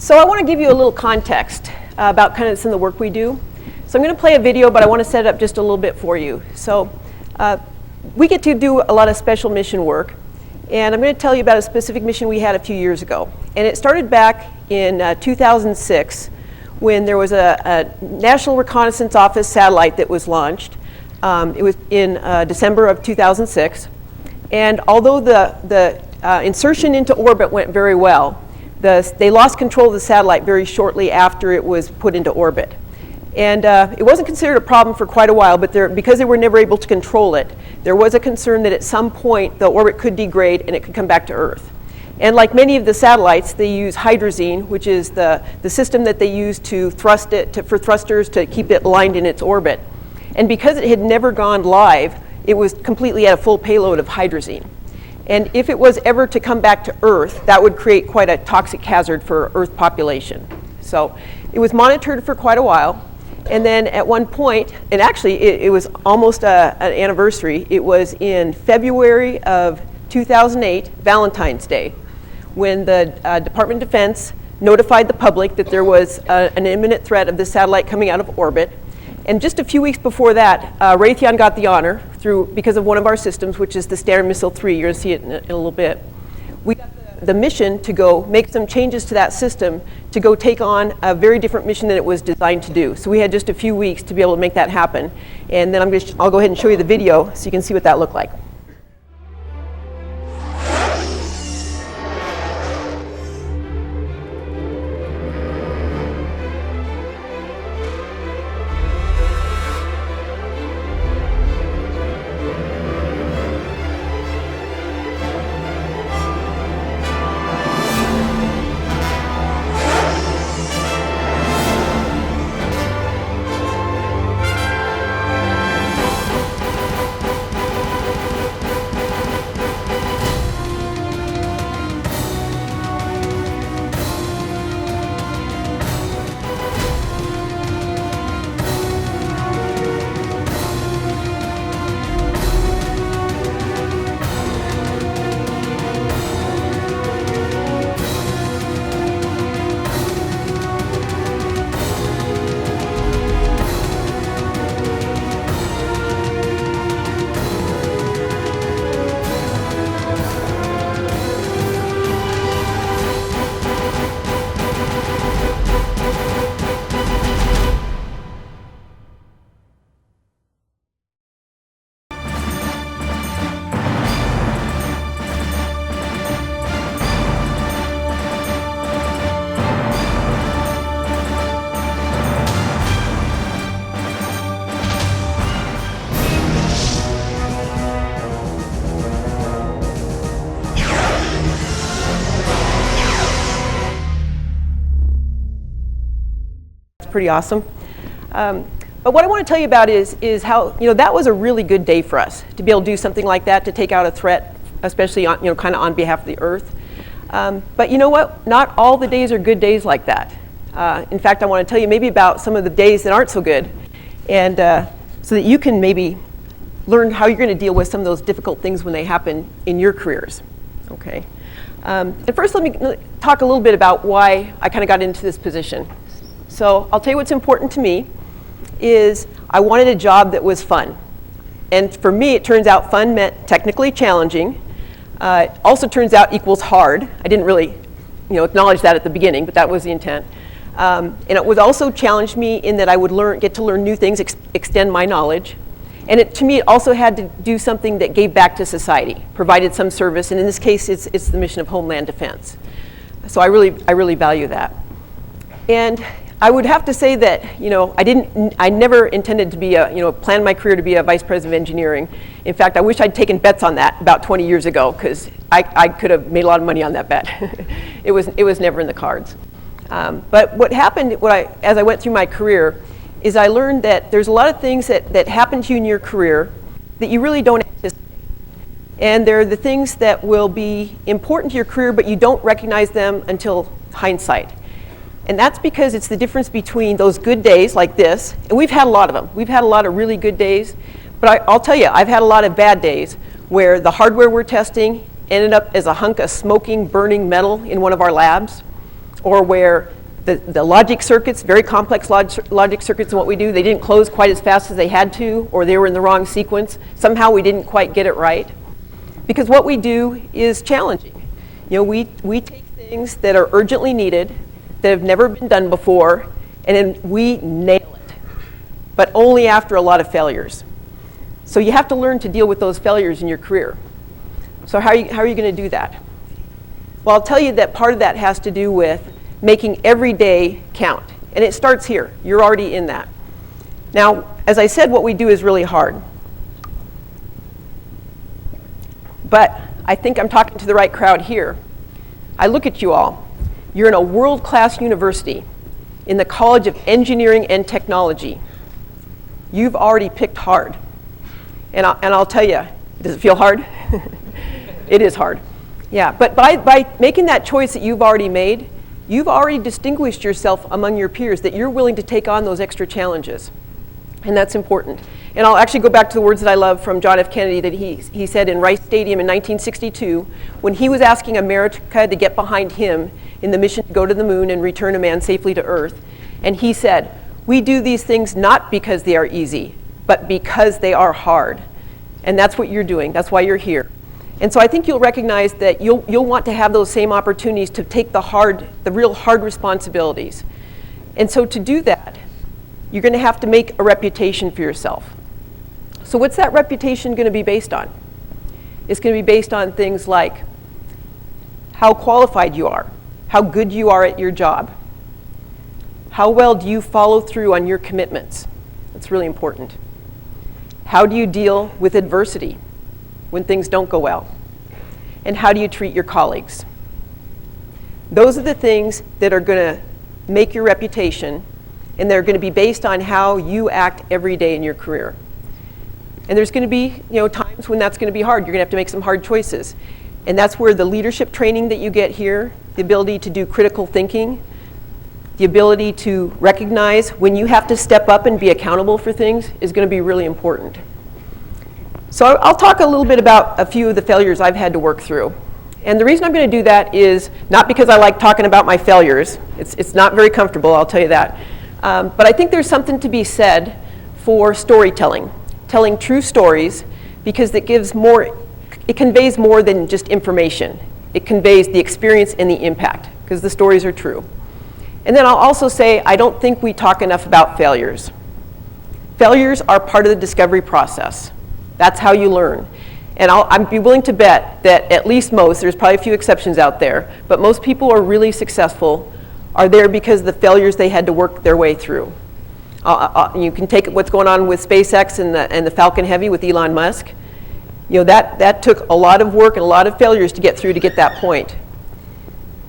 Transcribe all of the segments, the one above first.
So I want to give you a little context about kind of some of the work we do. So I'm going to play a video, but I want to set it up just a little bit for you. So we get to do a lot of special mission work, and I'm going to tell you about a specific mission we had a few years ago. And it started back in 2006 when there was a National Reconnaissance Office satellite that was launched. It was in December of 2006. And although the insertion into orbit went very well, they lost control of the satellite very shortly after it was put into orbit. And it wasn't considered a problem for quite a while, but because they were never able to control it, there was a concern that at some point the orbit could degrade and it could come back to Earth. And like many of the satellites, they use hydrazine, which is the system that they use to thrust it, for thrusters to keep it aligned in its orbit. And because it had never gone live, it was completely at a full payload of hydrazine. And if it was ever to come back to Earth, that would create quite a toxic hazard for Earth population. So it was monitored for quite a while. And then at one point, and actually it was almost an anniversary, it was in February of 2008, Valentine's Day, when the Department of Defense notified the public that there was an imminent threat of the satellite coming out of orbit. And just a few weeks before that, Raytheon got the honor because of one of our systems, which is the Standard Missile 3. You're going to see it in a little bit. We got the mission to go make some changes to that system to go take on a very different mission than it was designed to do. So we had just a few weeks to be able to make that happen. And then I'll go ahead and show you the video so you can see what that looked like. Pretty awesome. But what I want to tell you about is how, that was a really good day for us to be able to do something like that, to take out a threat, especially on, kind of on behalf of the Earth. But you know what? Not all the days are good days like that. In fact, I want to tell you maybe about some of the days that aren't so good, and so that you can maybe learn how you're going to deal with some of those difficult things when they happen in your careers. Okay. And first, let me talk a little bit about why I kind of got into this position. So I'll tell you what's important to me is I wanted a job that was fun. And for me, it turns out fun meant technically challenging. It also turns out equals hard. I didn't really acknowledge that at the beginning, but that was the intent. And it would also challenge me in that I would get to learn new things, extend my knowledge. And to me, it also had to do something that gave back to society, provided some service. And in this case, it's the mission of Homeland Defense. So I really value that. And I would have to say that, I never intended to be planned my career to be a vice president of engineering. In fact, I wish I'd taken bets on that about 20 years ago, because I could have made a lot of money on that bet. It was never in the cards. But what happened as I went through my career is I learned that there's a lot of things that happen to you in your career that you really don't anticipate. And they're the things that will be important to your career, but you don't recognize them until hindsight. And that's because it's the difference between those good days like this, and we've had a lot of them. We've had a lot of really good days, but I'll tell you, I've had a lot of bad days where the hardware we're testing ended up as a hunk of smoking, burning metal in one of our labs, or where The logic circuits, very complex logic circuits in what we do, they didn't close quite as fast as they had to, or they were in the wrong sequence. Somehow we didn't quite get it right. Because what we do is challenging. We take things that are urgently needed, that have never been done before, and then we nail it, but only after a lot of failures. So you have to learn to deal with those failures in your career. So how are you going to do that? Well, I'll tell you that part of that has to do with making every day count. And it starts here. You're already in that. Now, as I said, what we do is really hard. But I think I'm talking to the right crowd here. I look at you all. You're in a world-class university in the College of Engineering and Technology. You've already picked hard. And I'll tell you, does it feel hard? It is hard. Yeah, but by making that choice that you've already made, you've already distinguished yourself among your peers, that you're willing to take on those extra challenges. And that's important. And I'll actually go back to the words that I love from John F. Kennedy that he said in Rice Stadium in 1962, when he was asking America to get behind him in the mission to go to the moon and return a man safely to Earth. And he said, "We do these things not because they are easy, but because they are hard." And that's what you're doing. That's why you're here. And so I think you'll recognize that you'll want to have those same opportunities to take the real hard responsibilities. And so to do that, you're going to have to make a reputation for yourself. So what's that reputation going to be based on? It's going to be based on things like how qualified you are, how good you are at your job, how well do you follow through on your commitments. That's really important. How do you deal with adversity when things don't go well? And how do you treat your colleagues? Those are the things that are going to make your reputation, and they're going to be based on how you act every day in your career. And there's going to be times when that's going to be hard. You're going to have to make some hard choices. And that's where the leadership training that you get here, the ability to do critical thinking, the ability to recognize when you have to step up and be accountable for things is going to be really important. So I'll talk a little bit about a few of the failures I've had to work through. And the reason I'm going to do that is not because I like talking about my failures. It's not very comfortable, I'll tell you that. But I think there's something to be said for storytelling, telling true stories, because it conveys more than just information. It conveys the experience and the impact, because the stories are true. And then I'll also say, I don't think we talk enough about failures. Failures are part of the discovery process. That's how you learn. And I'd be willing to bet that at least most, there's probably a few exceptions out there, but most people who are really successful are there because of the failures they had to work their way through. You can take what's going on with SpaceX and the Falcon Heavy with Elon Musk. That took a lot of work and a lot of failures to get through to get that point.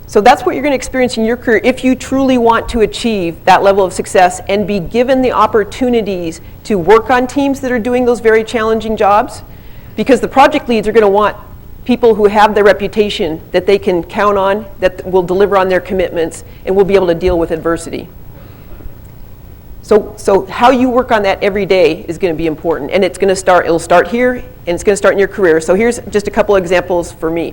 So that's what you're going to experience in your career if you truly want to achieve that level of success and be given the opportunities to work on teams that are doing those very challenging jobs. Because the project leads are going to want people who have their reputation that they can count on, that will deliver on their commitments, and will be able to deal with adversity. So how you work on that every day is going to be important, and it'll start here, and it's going to start in your career. So here's just a couple examples for me.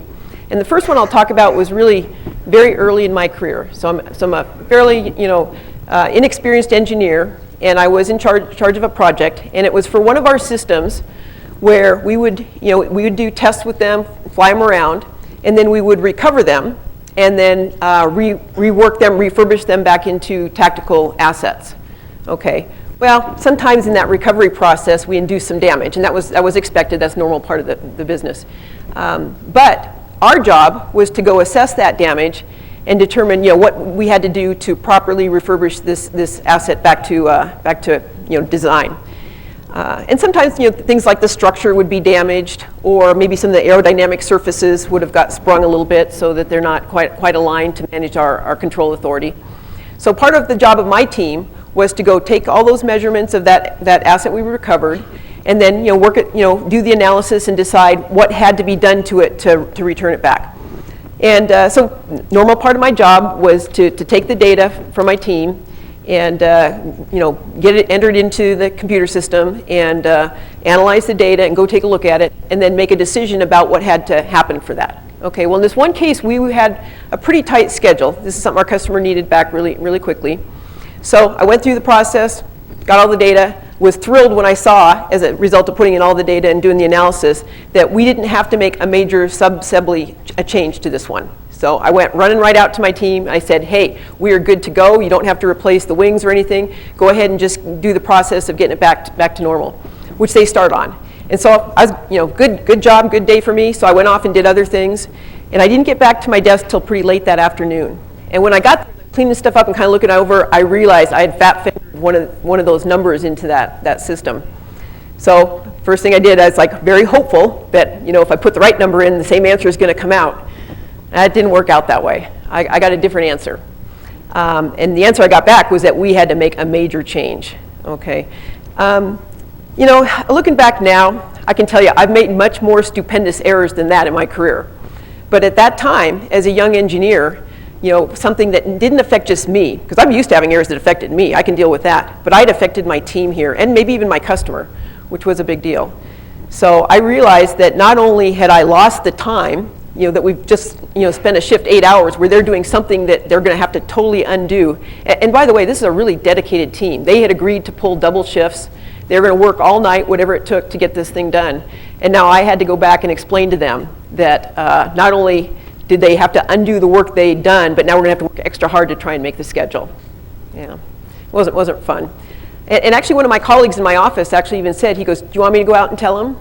And the first one I'll talk about was really very early in my career. So I'm a fairly inexperienced engineer, and I was in charge of a project, and it was for one of our systems where we would do tests with them, fly them around, and then we would recover them, and then rework them, refurbish them back into tactical assets. Okay. Well, sometimes in that recovery process we induce some damage, and that was expected. That's a normal part of the business. But our job was to go assess that damage and determine what we had to do to properly refurbish this asset back to design. And sometimes things like the structure would be damaged, or maybe some of the aerodynamic surfaces would have got sprung a little bit so that they're not quite aligned to manage our control authority. So part of the job of my team was to go take all those measurements of that asset we recovered, and then work it, do the analysis and decide what had to be done to it to return it back. And so normal part of my job was to take the data from my team and get it entered into the computer system and analyze the data and go take a look at it and then make a decision about what had to happen for that. Okay, well in this one case, we had a pretty tight schedule. This is something our customer needed back really, really quickly. So I went through the process, got all the data, was thrilled when I saw, as a result of putting in all the data and doing the analysis, that we didn't have to make a major sub-assembly change to this one. So I went running right out to my team. I said, hey, we are good to go. You don't have to replace the wings or anything. Go ahead and just do the process of getting it back to normal, which they start on. And so I was, good job, good day for me. So I went off and did other things. And I didn't get back to my desk till pretty late that afternoon. And when I got cleaning stuff up and kind of looking over, I realized I had fat fingered one of those numbers into that system. So first thing I did, I was like very hopeful that if I put the right number in, the same answer is going to come out. That didn't work out that way. I got a different answer. And the answer I got back was that we had to make a major change. Okay. Looking back now, I can tell you I've made much more stupendous errors than that in my career. But at that time, as a young engineer, something that didn't affect just me, because I'm used to having errors that affected me, I can deal with that, but I'd affected my team here, and maybe even my customer, which was a big deal. So I realized that not only had I lost the time, that we've just, spent a shift 8 hours where they're doing something that they're gonna have to totally undo. And by the way, this is a really dedicated team. They had agreed to pull double shifts. They were gonna work all night, whatever it took to get this thing done. And now I had to go back and explain to them that not only did they have to undo the work they'd done, but now we're gonna have to work extra hard to try and make the schedule. Yeah, it wasn't fun. And actually one of my colleagues in my office actually even said, he goes, do you want me to go out and tell them?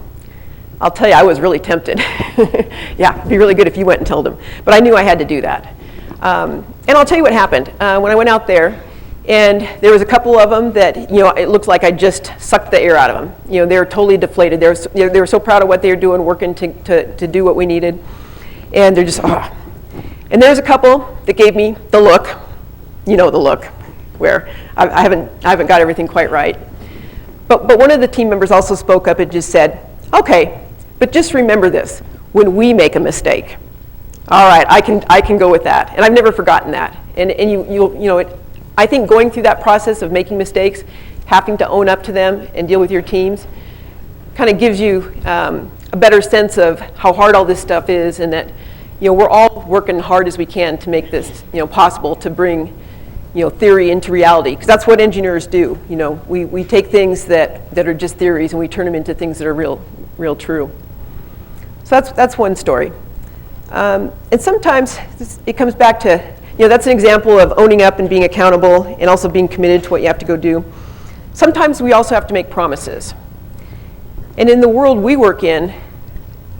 I'll tell you, I was really tempted. Yeah, it'd be really good if you went and told them. But I knew I had to do that. And I'll tell you what happened. When I went out there, and there was a couple of them that, it looked like I just sucked the air out of them. They were totally deflated. They were so proud of what they were doing, working to do what we needed. And they're just, oh. And there's a couple that gave me the look, the look, where I haven't got everything quite right. But one of the team members also spoke up and just said, okay, but just remember this, when we make a mistake, all right, I can go with that. And I've never forgotten that. And I think going through that process of making mistakes, having to own up to them and deal with your teams, kind of gives you a better sense of how hard all this stuff is, and that we're all working hard as we can to make this possible, to bring theory into reality, because that's what engineers do. We take things that are just theories and we turn them into things that are real true. So that's one story. And sometimes it comes back to, that's an example of owning up and being accountable and also being committed to what you have to go do. Sometimes we also have to make promises. And in the world we work in,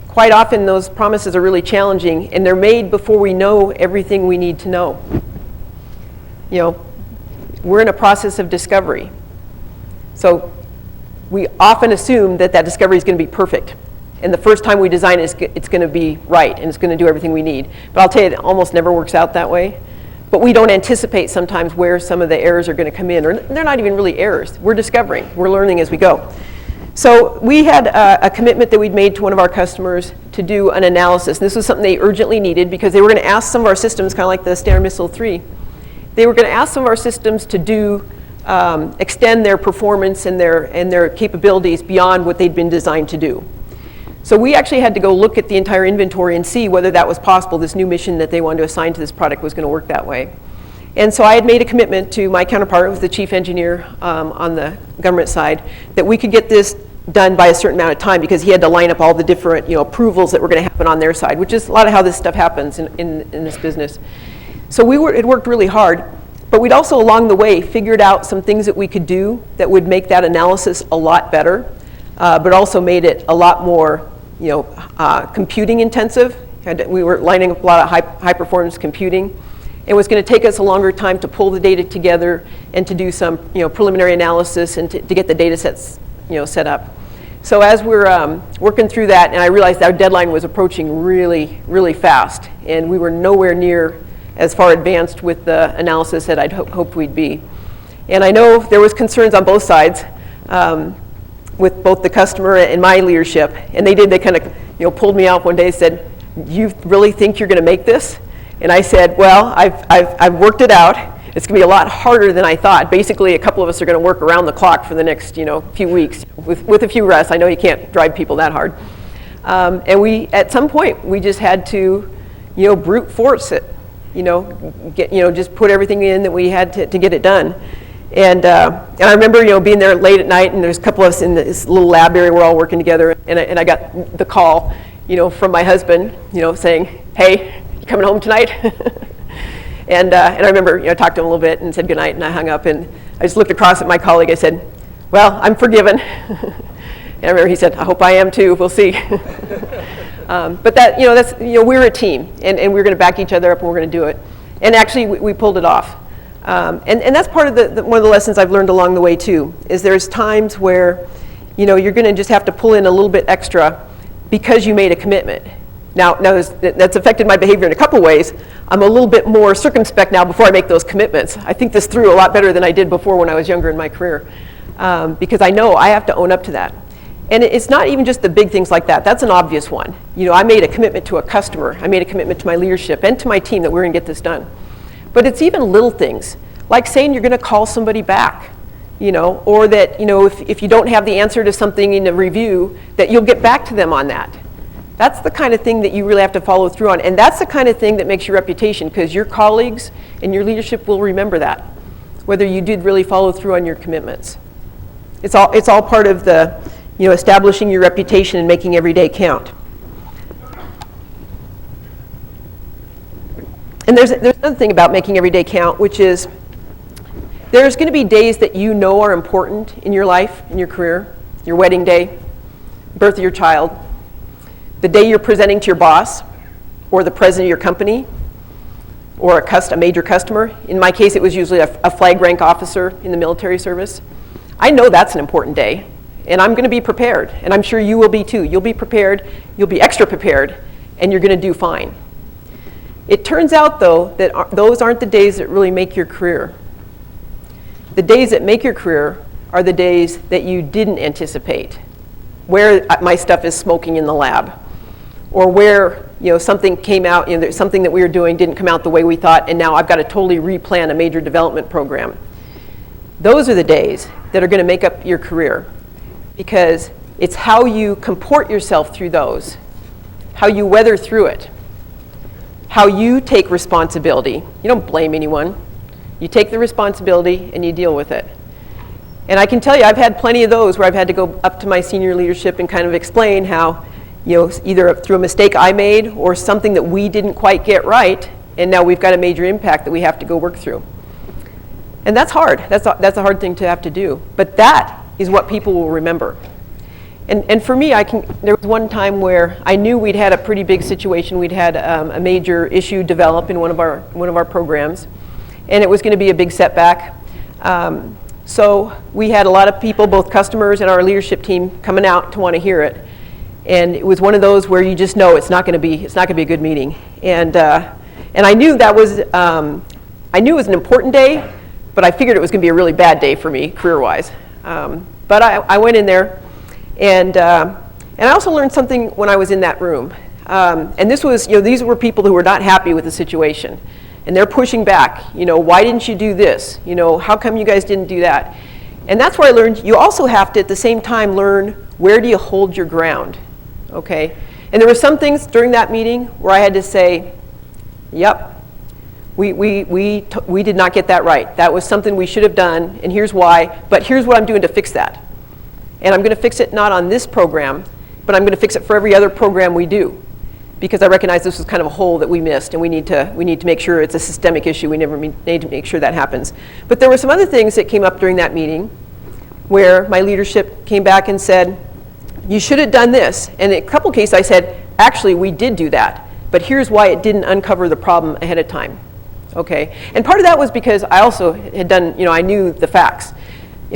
quite often those promises are really challenging, and they're made before we know everything we need to know. We're in a process of discovery. So we often assume that discovery is going to be perfect. And the first time we design it, it's going to be right, and it's going to do everything we need. But I'll tell you, it almost never works out that way. But we don't anticipate sometimes where some of the errors are going to come in, or they're not even really errors. We're discovering, we're learning as we go. So we had a commitment that we'd made to one of our customers to do an analysis. And this was something they urgently needed, because they were going to ask some of our systems, kind of like the Standard Missile 3, they were going to ask some of our systems to do, extend their performance and their capabilities beyond what they'd been designed to do. So we actually had to go look at the entire inventory and see whether that was possible. This new mission that they wanted to assign to this product was going to work that way. And so I had made a commitment to my counterpart, who was the chief engineer on the government side, that we could get this done by a certain amount of time, because he had to line up all the different approvals that were going to happen on their side, which is a lot of how this stuff happens in this business. So it worked really hard, but we'd also along the way figured out some things that we could do that would make that analysis a lot better, but also made it a lot more computing intensive. We were lining up a lot of high performance computing. It was going to take us a longer time to pull the data together and to do some preliminary analysis and to get the data sets set up. So as we're working through that, and I realized our deadline was approaching really, really fast, and we were nowhere near as far advanced with the analysis that I'd hoped we'd be. And I know there was concerns on both sides with both the customer and my leadership, and they kind of pulled me out one day and said, "You really think you're going to make this?" And I said, "Well, I've worked it out. It's going to be a lot harder than I thought. Basically, a couple of us are going to work around the clock for the next few weeks with a few rests. I know you can't drive people that hard. And we, at some point, we just had to, brute force it, just put everything in that we had to get it done. And I remember, being there late at night, and there's a couple of us in this little lab area, we're all working together, and I got the call, from my husband, saying, "Hey, you coming home tonight?" and I remember, I talked to him a little bit and said goodnight, and I hung up, and I just looked across at my colleague. I said, "Well, I'm forgiven." And I remember he said, "I hope I am too. We'll see." But that, that's, we're a team, and we're going to back each other up, and we're going to do it. And actually, we pulled it off. And that's part of one of the lessons I've learned along the way too, is there's times where, you're going to just have to pull in a little bit extra because you made a commitment. Now that's affected my behavior in a couple ways. I'm a little bit more circumspect now before I make those commitments. I think this through a lot better than I did before when I was younger in my career, because I know I have to own up to that. And it's not even just the big things like that. That's an obvious one. I made a commitment to a customer. I made a commitment to my leadership and to my team that we're going to get this done. But it's even little things, like saying you're going to call somebody back, or that, if you don't have the answer to something in a review, that you'll get back to them on that. That's the kind of thing that you really have to follow through on. And that's the kind of thing that makes your reputation, because your colleagues and your leadership will remember that, whether you did really follow through on your commitments. It's all part of the, establishing your reputation and making every day count. And there's another thing about making every day count, which is there's going to be days that are important in your life, in your career, your wedding day, birth of your child, the day you're presenting to your boss, or the president of your company, or a major customer. In my case, it was usually a flag rank officer in the military service. I know that's an important day, and I'm going to be prepared, and I'm sure you will be too. You'll be prepared, you'll be extra prepared, and you're going to do fine. It turns out, though, that those aren't the days that really make your career. The days that make your career are the days that you didn't anticipate, where my stuff is smoking in the lab, or where something came out, something that we were doing didn't come out the way we thought, and now I've got to totally replan a major development program. Those are the days that are going to make up your career, because it's how you comport yourself through those, how you weather through it, how you take responsibility. You don't blame anyone. You take the responsibility and you deal with it. And I can tell you, I've had plenty of those where I've had to go up to my senior leadership and kind of explain how, either through a mistake I made or something that we didn't quite get right, and now we've got a major impact that we have to go work through. And that's hard. That's a hard thing to have to do. But that is what people will remember. And for me, there was one time where I knew we'd had a pretty big situation. We'd had a major issue develop in one of our programs, and it was going to be a big setback. So we had a lot of people, both customers and our leadership team, coming out to want to hear it. And it was one of those where you just know it's not going to be a good meeting. And I knew that was I knew it was an important day, but I figured it was going to be a really bad day for me career-wise. But I went in there. And I also learned something when I was in that room. And this was, these were people who were not happy with the situation. And they're pushing back, why didn't you do this? How come you guys didn't do that? And that's where I learned you also have to, at the same time, learn where do you hold your ground, okay? And there were some things during that meeting where I had to say, yep, we did not get that right. That was something we should have done, and here's why, but here's what I'm doing to fix that. And I'm going to fix it not on this program, but I'm going to fix it for every other program we do, because I recognize this was kind of a hole that we missed, and we need to make sure it's a systemic issue. We never need to make sure that happens. But there were some other things that came up during that meeting where my leadership came back and said, you should have done this. And in a couple cases I said, actually, we did do that, but here's why it didn't uncover the problem ahead of time. Okay? And part of that was because I also had done, I knew the facts.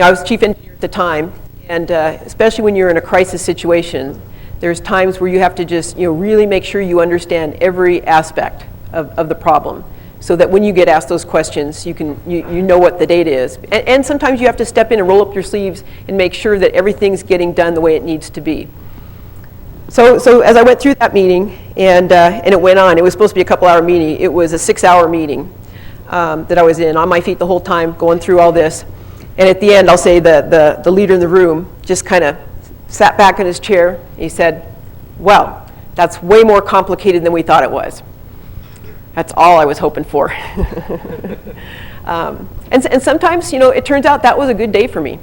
I was chief engineer at the time. And especially when you're in a crisis situation, there's times where you have to just really make sure you understand every aspect of the problem, so that when you get asked those questions, you know what the data is. And sometimes you have to step in and roll up your sleeves and make sure that everything's getting done the way it needs to be. So as I went through that meeting, and it went on, it was supposed to be a couple-hour meeting. It was a 6-hour meeting that I was in, on my feet the whole time, going through all this. And at the end, I'll say the leader in the room just kind of sat back in his chair. He said, Well, that's way more complicated than we thought it was. That's all I was hoping for. And sometimes, it turns out that was a good day for me.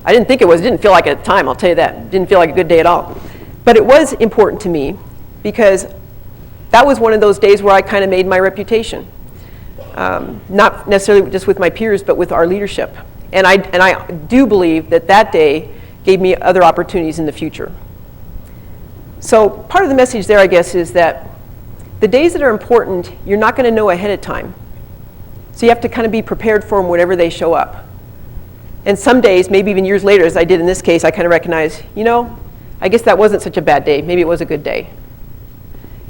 I didn't think it was, it didn't feel like it at the time, I'll tell you that. It didn't feel like a good day at all. But it was important to me because that was one of those days where I kind of made my reputation. Not necessarily just with my peers, but with our leadership. And I do believe that day gave me other opportunities in the future. So part of the message there, I guess, is that the days that are important, you're not going to know ahead of time. So you have to kind of be prepared for them whenever they show up. And some days, maybe even years later, as I did in this case, I kind of recognize, I guess that wasn't such a bad day. Maybe it was a good day.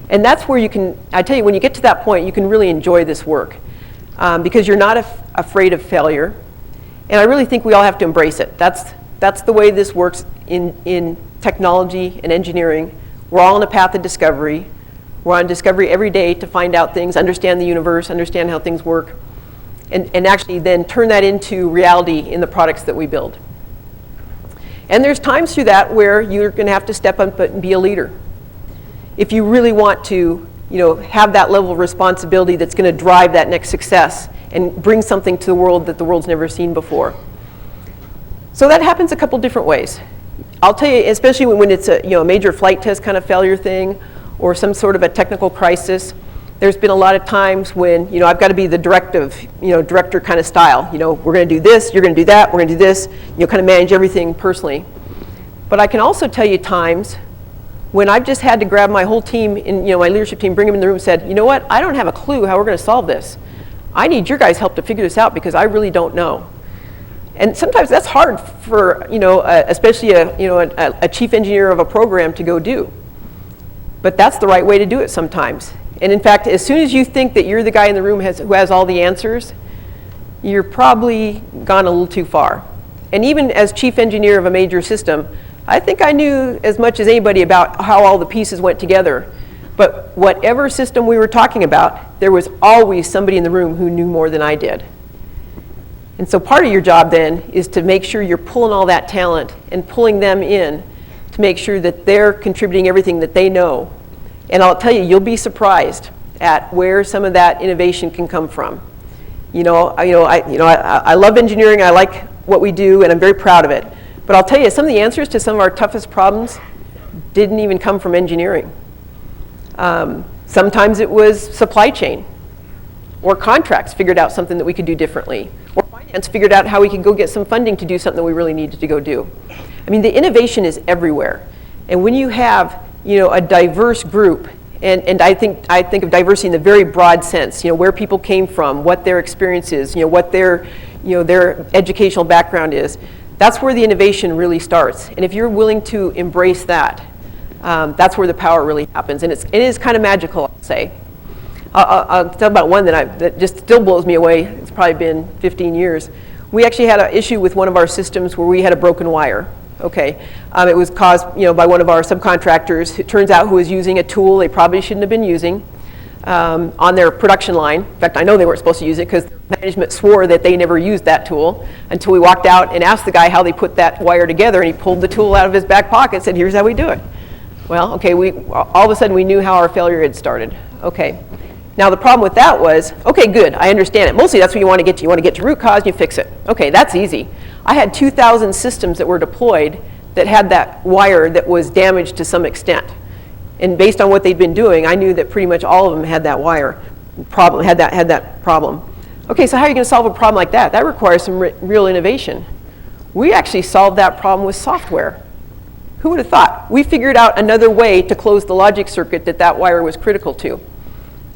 And that's where I tell you, when you get to that point, you can really enjoy this work because you're not afraid of failure. And I really think we all have to embrace it. That's the way this works in technology and engineering. We're all on a path of discovery. We're on discovery every day to find out things, understand the universe, understand how things work, and actually then turn that into reality in the products that we build. And there's times through that where you're going to have to step up and be a leader. If you really want to, have that level of responsibility that's going to drive that next success and bring something to the world that the world's never seen before. So that happens a couple different ways. I'll tell you, especially when it's a major flight test kind of failure thing or some sort of a technical crisis, there's been a lot of times when I've got to be the director kind of style. We're going to do this, you're going to do that, we're going to do this, kind of manage everything personally. But I can also tell you times when I've just had to grab my whole team, my leadership team, bring them in the room and said, you know what, I don't have a clue how we're going to solve this. I need your guys' help to figure this out because I really don't know. And sometimes that's hard for, especially a chief engineer of a program to go do. But that's the right way to do it sometimes. And in fact, as soon as you think that you're the guy in the room who has all the answers, you're probably gone a little too far. And even as chief engineer of a major system, I think I knew as much as anybody about how all the pieces went together. But whatever system we were talking about, there was always somebody in the room who knew more than I did. And so part of your job then is to make sure you're pulling all that talent and pulling them in to make sure that they're contributing everything that they know. And I'll tell you, you'll be surprised at where some of that innovation can come from. I love engineering. I like what we do, and I'm very proud of it. But I'll tell you, some of the answers to some of our toughest problems didn't even come from engineering. Sometimes it was supply chain, or contracts figured out something that we could do differently, or finance figured out how we could go get some funding to do something that we really needed to go do. I mean, the innovation is everywhere. And when you have a diverse group, and I think of diversity in the very broad sense, where people came from, what their experience is, what their educational background is, that's where the innovation really starts. And if you're willing to embrace that, that's where the power really happens. And it is kind of magical, I'll say. I'll tell about one that just still blows me away. It's probably been 15 years. We actually had an issue with one of our systems where we had a broken wire. Okay, it was caused by one of our subcontractors. It turns out who was using a tool they probably shouldn't have been using on their production line. In fact, I know they weren't supposed to use it because management swore that they never used that tool until we walked out and asked the guy how they put that wire together, and he pulled the tool out of his back pocket and said, here's how we do it. Well, okay, all of a sudden we knew how our failure had started. Okay, now the problem with that was, okay, good, I understand it. Mostly that's what you want to get to. You want to get to root cause and you fix it. Okay, that's easy. I had 2,000 systems that were deployed that had that wire that was damaged to some extent. And based on what they'd been doing, I knew that pretty much all of them had that wire problem, had that problem. Okay, so how are you going to solve a problem like that? That requires some real innovation. We actually solved that problem with software. Who would have thought? We figured out another way to close the logic circuit that wire was critical to.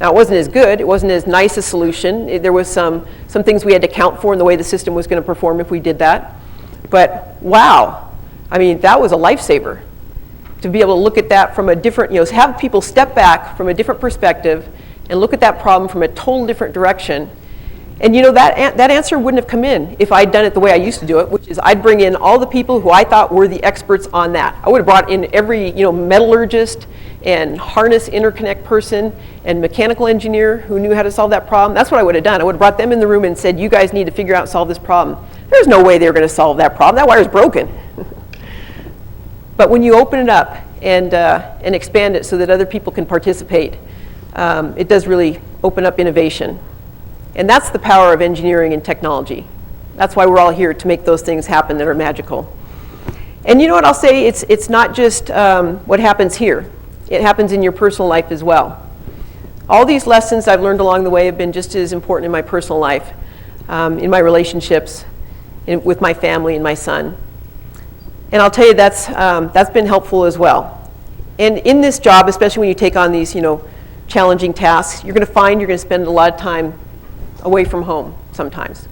Now, it wasn't as good. It wasn't as nice a solution. There was some things we had to account for in the way the system was going to perform if we did that. But wow, I mean, that was a lifesaver to be able to look at that from a different, have people step back from a different perspective and look at that problem from a total different direction. And that answer wouldn't have come in if I'd done it the way I used to do it, which is I'd bring in all the people who I thought were the experts on that. I would have brought in every metallurgist and harness interconnect person and mechanical engineer who knew how to solve that problem. That's what I would have done. I would have brought them in the room and said, you guys need to figure out and solve this problem. There's no way they were going to solve that problem. That wire's broken. But when you open it up and expand it so that other people can participate, it does really open up innovation. And that's the power of engineering and technology. That's why we're all here, to make those things happen that are magical. And you know what I'll say? It's not just what happens here. It happens in your personal life as well. All these lessons I've learned along the way have been just as important in my personal life, in my relationships, with my family and my son. And I'll tell you, that's been helpful as well. And in this job, especially when you take on these, challenging tasks, you're going to find you're going to spend a lot of time away from home sometimes.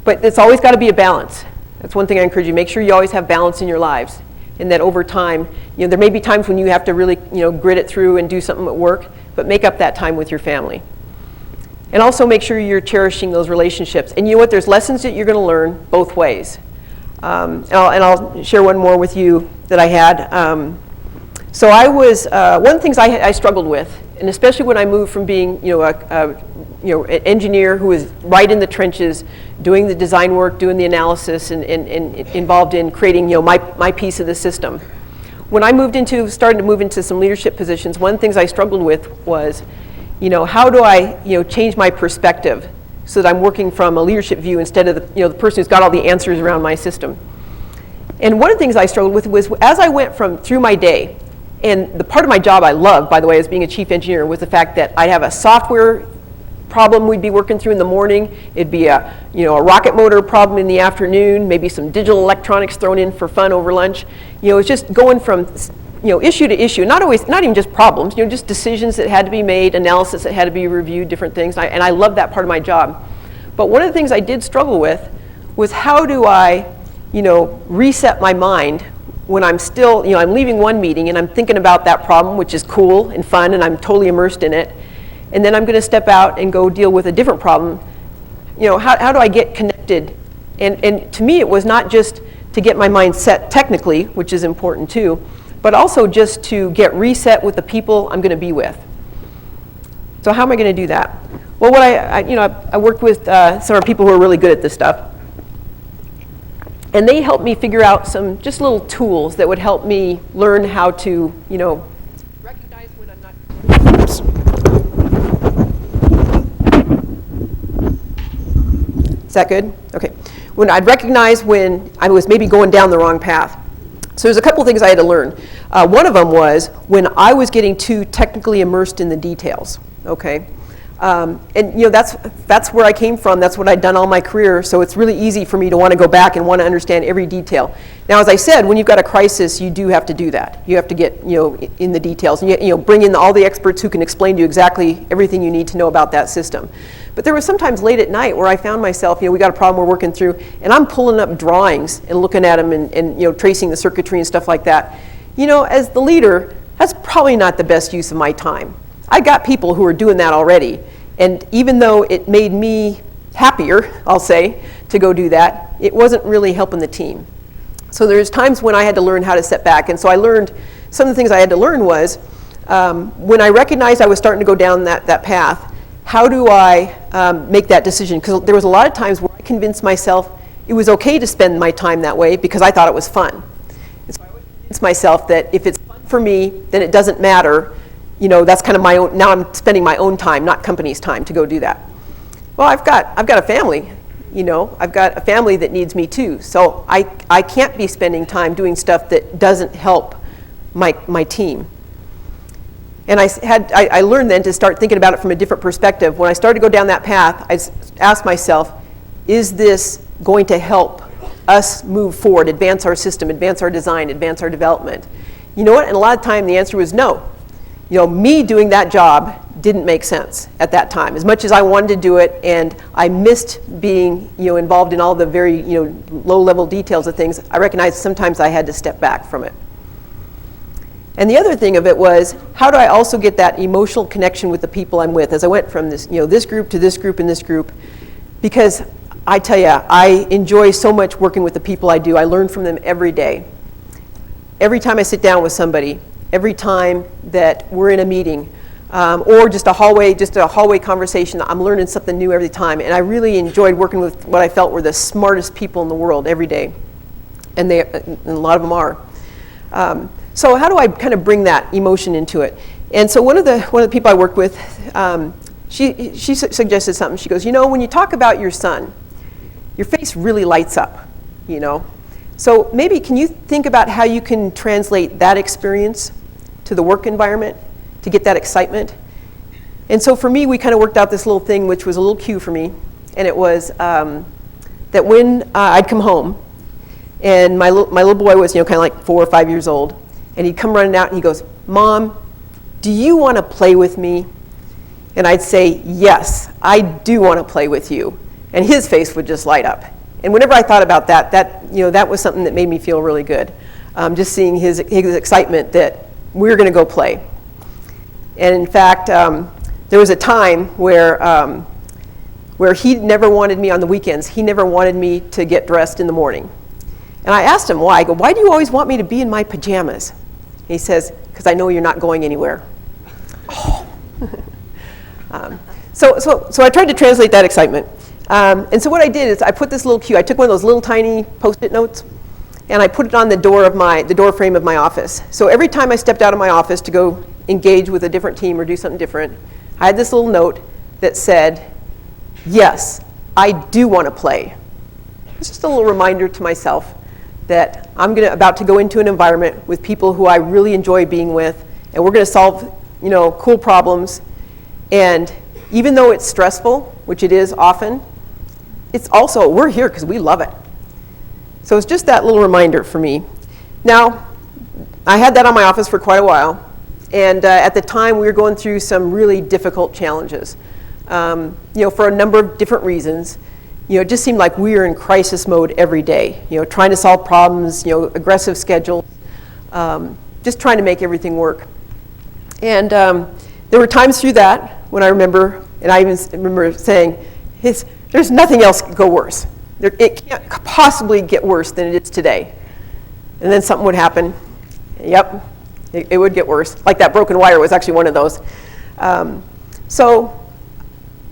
But it's always got to be a balance. That's one thing I encourage you. Make sure you always have balance in your lives, and that over time, there may be times when you have to really, grit it through and do something at work, but make up that time with your family. And also make sure you're cherishing those relationships. And you know what? There's lessons that you're going to learn both ways. And I'll share one more with you that I had. So I was, one of the things I struggled with, and especially when I moved from being, an engineer who was right in the trenches, doing the design work, doing the analysis, and involved in creating, my piece of the system. When I started to move into some leadership positions, one of the things I struggled with was, how do I, change my perspective so that I'm working from a leadership view instead of the person who's got all the answers around my system. And one of the things I struggled with was, as I went through my day, and the part of my job I loved, by the way, as being a chief engineer, was the fact that I'd have a software problem we'd be working through in the morning. It'd be a rocket motor problem in the afternoon, maybe some digital electronics thrown in for fun over lunch. It's just going from issue to issue, not even just problems, just decisions that had to be made, analysis that had to be reviewed, different things. And I loved that part of my job. But one of the things I did struggle with was, how do I, reset my mind when I'm still, I'm leaving one meeting and I'm thinking about that problem, which is cool and fun, and I'm totally immersed in it. And then I'm going to step out and go deal with a different problem. How do I get connected? And to me, it was not just to get my mind set technically, which is important too, but also just to get reset with the people I'm going to be with. So how am I going to do that? Well, what I worked with some people who are really good at this stuff. And they helped me figure out some just little tools that would help me learn how to, recognize when I'm not. Oops. Is that good? Okay. When I'd recognize when I was maybe going down the wrong path. So there's a couple things I had to learn. One of them was when I was getting too technically immersed in the details. Okay. And that's where I came from. That's what I'd done all my career. So it's really easy for me to want to go back and want to understand every detail. Now, as I said, when you've got a crisis, you do have to do that. You have to get in the details, and bring in all the experts who can explain to you exactly everything you need to know about that system. But there was sometimes late at night where I found myself, we got a problem we're working through, and I'm pulling up drawings and looking at them and tracing the circuitry and stuff like that. As the leader, that's probably not the best use of my time. I got people who are doing that already, and even though it made me happier, I'll say, to go do that, it wasn't really helping the team. So there's times when I had to learn how to step back, and so I learned, some of the things I had to learn was, when I recognized I was starting to go down that path, how do I make that decision? Because there was a lot of times where I convinced myself it was okay to spend my time that way because I thought it was fun. And so I would convince myself that if it's fun for me, then it doesn't matter. That's kind of my own, now I'm spending my own time, not company's time, to go do that. Well, I've got a family, I've got a family that needs me too. So I can't be spending time doing stuff that doesn't help my team. And I learned then to start thinking about it from a different perspective. When I started to go down that path, I asked myself, is this going to help us move forward, advance our system, advance our design, advance our development? You know what? And a lot of time the answer was no. Me doing that job didn't make sense at that time. As much as I wanted to do it, and I missed being, involved in all the very, low-level details of things, I recognized sometimes I had to step back from it. And the other thing of it was, how do I also get that emotional connection with the people I'm with as I went from this, this group to this group and this group? Because I tell you, I enjoy so much working with the people I do. I learn from them every day. Every time I sit down with somebody, every time that we're in a meeting, or just a hallway conversation, I'm learning something new every time. And I really enjoyed working with what I felt were the smartest people in the world every day. And a lot of them are. So how do I kind of bring that emotion into it? And so one of the people I worked with, she suggested something. She goes, you know, when you talk about your son, your face really lights up, you know. So maybe can you think about how you can translate that experience to the work environment to get that excitement? And so for me, we kind of worked out this little thing, which was a little cue for me. And it was that when I'd come home, and my little boy was, you know, kind of like 4 or 5 years old, and he'd come running out and he goes, Mom, do you want to play with me? And I'd say, yes, I do want to play with you. And his face would just light up. And whenever I thought about that, that was something that made me feel really good. Just seeing his excitement that we were going to go play. And in fact, there was a time where he never wanted me on the weekends. He never wanted me to get dressed in the morning. And I asked him why. I go, why do you always want me to be in my pajamas? And he says, because I know you're not going anywhere. Oh. So I tried to translate that excitement. And so what I did is I put this little cue. I took one of those little tiny Post-it notes, and I put it on the door frame of my office. So every time I stepped out of my office to go engage with a different team or do something different, I had this little note that said, yes, I do want to play. It's just a little reminder to myself that I'm about to go into an environment with people who I really enjoy being with, and we're going to solve, you know, cool problems. And even though it's stressful, which it is often, it's also, we're here because we love it. So it's just that little reminder for me. Now, I had that on my office for quite a while, and at the time we were going through some really difficult challenges, you know, for a number of different reasons. You know, it just seemed like we were in crisis mode every day, you know, trying to solve problems, you know, aggressive schedules, just trying to make everything work. And there were times through that when I remember, and I even remember saying, there's nothing else could go worse. It can't possibly get worse than it is today. And then something would happen. Yep, it would get worse. Like that broken wire was actually one of those. So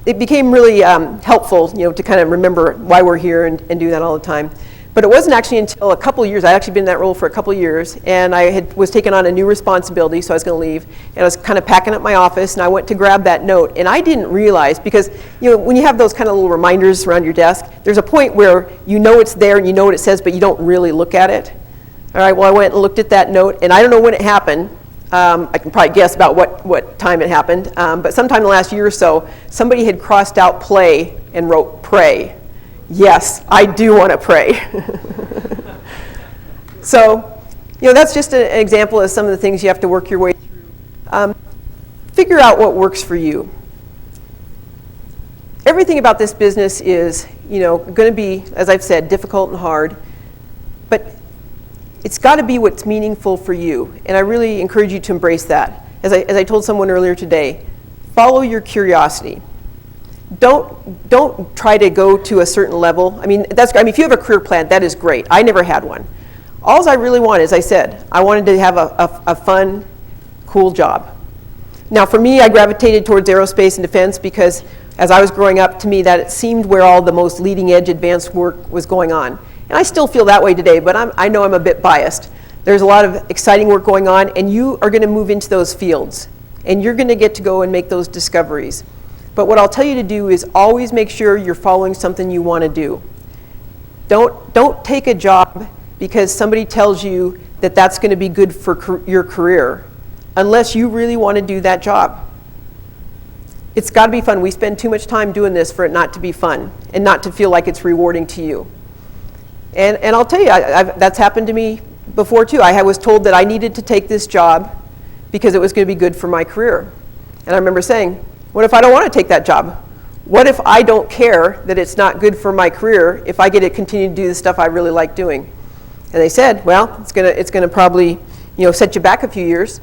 it became really helpful, you know, to kind of remember why we're here and do that all the time. But it wasn't actually until a couple of years, I'd actually been in that role for a couple of years, and I was taking on a new responsibility, so I was going to leave, and I was kind of packing up my office, and I went to grab that note, and I didn't realize, because, you know, when you have those kind of little reminders around your desk, there's a point where you know it's there and you know what it says, but you don't really look at it. All right, well, I went and looked at that note, and I don't know when it happened. I can probably guess about what time it happened, but sometime in the last year or so, somebody had crossed out play and wrote pray. Yes, I do want to pray. So, you know, that's just an example of some of the things you have to work your way through. Figure out what works for you. Everything about this business is, you know, going to be, as I've said, difficult and hard, but it's got to be what's meaningful for you, and I really encourage you to embrace that. As I told someone earlier today, follow your curiosity. Don't try to go to a certain level. I mean, if you have a career plan, that is great. I never had one. All I really want, as I said, I wanted to have a fun, cool job. Now, for me, I gravitated towards aerospace and defense because as I was growing up, to me, that it seemed where all the most leading edge advanced work was going on. And I still feel that way today, but I know I'm a bit biased. There's a lot of exciting work going on, and you are going to move into those fields, and you're going to get to go and make those discoveries. But what I'll tell you to do is always make sure you're following something you want to do. Don't take a job because somebody tells you that that's going to be good for your career, unless you really want to do that job. It's got to be fun. We spend too much time doing this for it not to be fun and not to feel like it's rewarding to you. And I'll tell you, that's happened to me before too. I was told that I needed to take this job because it was going to be good for my career. And I remember saying, what if I don't want to take that job? What if I don't care that it's not good for my career if I get to continue to do the stuff I really like doing? And they said, well, it's gonna probably, you know, set you back a few years.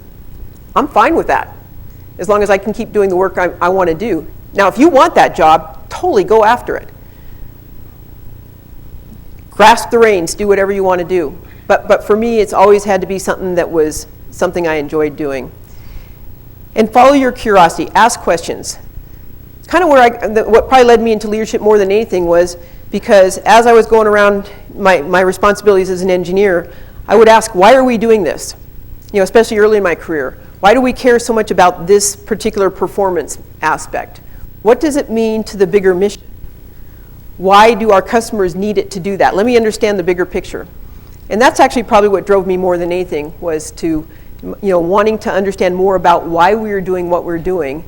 I'm fine with that, as long as I can keep doing the work I want to do. Now, if you want that job, totally go after it. Grasp the reins, do whatever you want to do. But for me, it's always had to be something that was something I enjoyed doing. And follow your curiosity, ask questions. It's kind of where what probably led me into leadership more than anything was because as I was going around my responsibilities as an engineer, I would ask, why are we doing this? especially early in my career. Why do we care so much about this particular performance aspect? What does it mean to the bigger mission? Why do our customers need it to do that? Let me understand the bigger picture. And that's actually probably what drove me more than anything, was to, wanting to understand more about why we were doing what we're doing,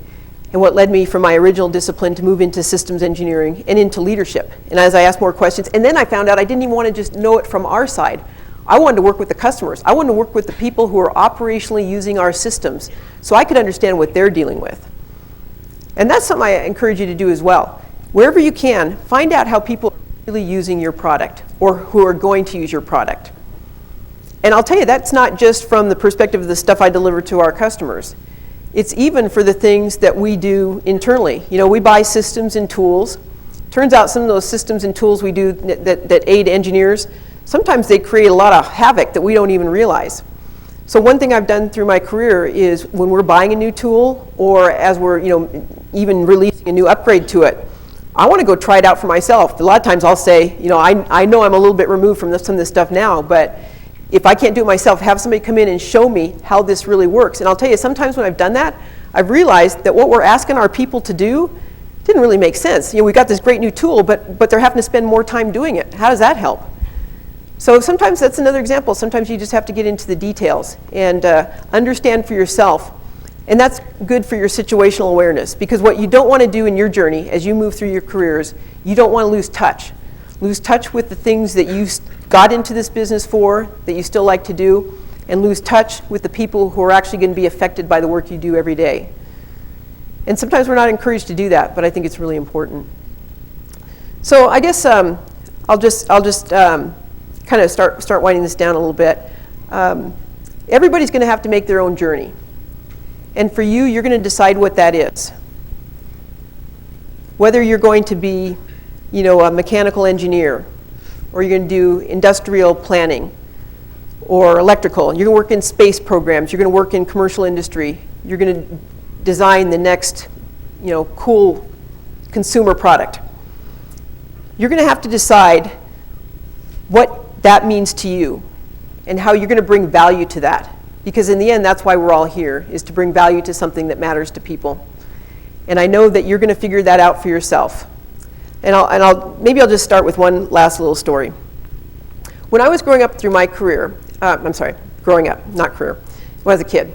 and what led me from my original discipline to move into systems engineering and into leadership. And as I asked more questions, and then I found out I didn't even want to just know it from our side. I wanted to work with the customers. I wanted to work with the people who are operationally using our systems so I could understand what they're dealing with. And that's something I encourage you to do as well. Wherever you can, find out how people are really using your product or who are going to use your product. And I'll tell you, that's not just from the perspective of the stuff I deliver to our customers. It's even for the things that we do internally. We buy systems and tools. Turns out some of those systems and tools we do that aid engineers, sometimes they create a lot of havoc that we don't even realize. So one thing I've done through my career is when we're buying a new tool, or as we're even releasing a new upgrade to it, I want to go try it out for myself. A lot of times I'll say, I know I'm a little bit removed from some of this stuff now, but if I can't do it myself, have somebody come in and show me how this really works. And I'll tell you, sometimes when I've done that, I've realized that what we're asking our people to do didn't really make sense. We got this great new tool, but they're having to spend more time doing it. How does that help? So sometimes that's another example. Sometimes you just have to get into the details and understand for yourself. And that's good for your situational awareness, because what you don't want to do in your journey as you move through your careers, you don't want to lose touch. Lose touch with the things that you got into this business for, that you still like to do, and lose touch with the people who are actually going to be affected by the work you do every day. And sometimes we're not encouraged to do that, but I think it's really important. So I guess I'll just kind of start winding this down a little bit. Everybody's going to have to make their own journey. And for you, you're going to decide what that is. Whether you're going to be, a mechanical engineer, or you're going to do industrial planning, or electrical. You're going to work in space programs. You're going to work in commercial industry. You're going to design the next, cool consumer product. You're going to have to decide what that means to you and how you're going to bring value to that. Because in the end, that's why we're all here, is to bring value to something that matters to people. And I know that you're going to figure that out for yourself. And maybe I'll just start with one last little story. When I was growing up through my career, growing up, not career, when I was a kid,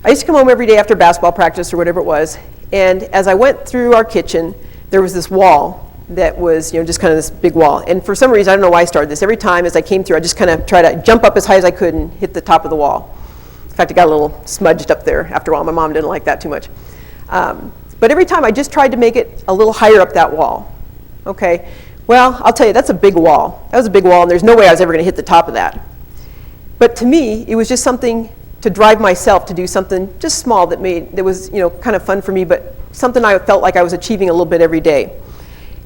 I used to come home every day after basketball practice or whatever it was, and as I went through our kitchen, there was this wall that was, just kind of this big wall. And for some reason, I don't know why I started this. Every time as I came through, I just kind of tried to jump up as high as I could and hit the top of the wall. In fact, it got a little smudged up there after a while. My mom didn't like that too much. But every time I just tried to make it a little higher up that wall. Okay, well, I'll tell you, that's a big wall. That was a big wall, and there's no way I was ever going to hit the top of that. But to me, it was just something to drive myself to do something just small that was, kind of fun for me, but something I felt like I was achieving a little bit every day.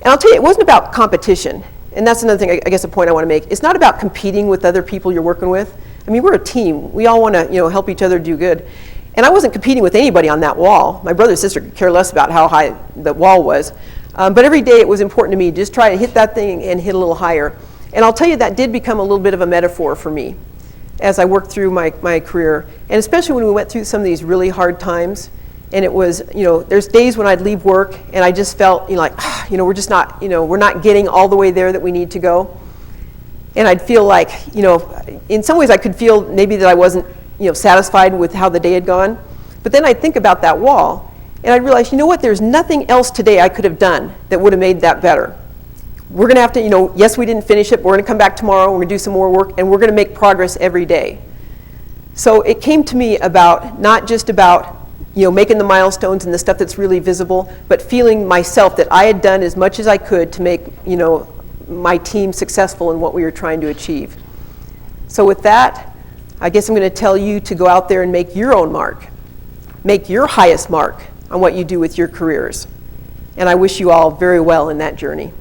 And I'll tell you, it wasn't about competition. And that's another thing, I guess, a point I want to make. It's not about competing with other people you're working with. I mean, we're a team. We all want to, help each other do good. And I wasn't competing with anybody on that wall. My brother and sister could care less about how high the wall was. But every day it was important to me to just try to hit that thing and hit a little higher. And I'll tell you, that did become a little bit of a metaphor for me as I worked through my career. And especially when we went through some of these really hard times. And it was, there's days when I'd leave work and I just felt, we're just not, we're not getting all the way there that we need to go. And I'd feel like, in some ways I could feel maybe that I wasn't, satisfied with how the day had gone. But then I'd think about that wall and I'd realize, there's nothing else today I could have done that would have made that better. We're going to have to, yes, we didn't finish it, but we're going to come back tomorrow, we're going to do some more work, and we're going to make progress every day. So it came to me about, not just about, making the milestones and the stuff that's really visible, but feeling myself that I had done as much as I could to make, my team successful in what we were trying to achieve. So with that, I guess I'm going to tell you to go out there and make your own mark. Make your highest mark on what you do with your careers. And I wish you all very well in that journey.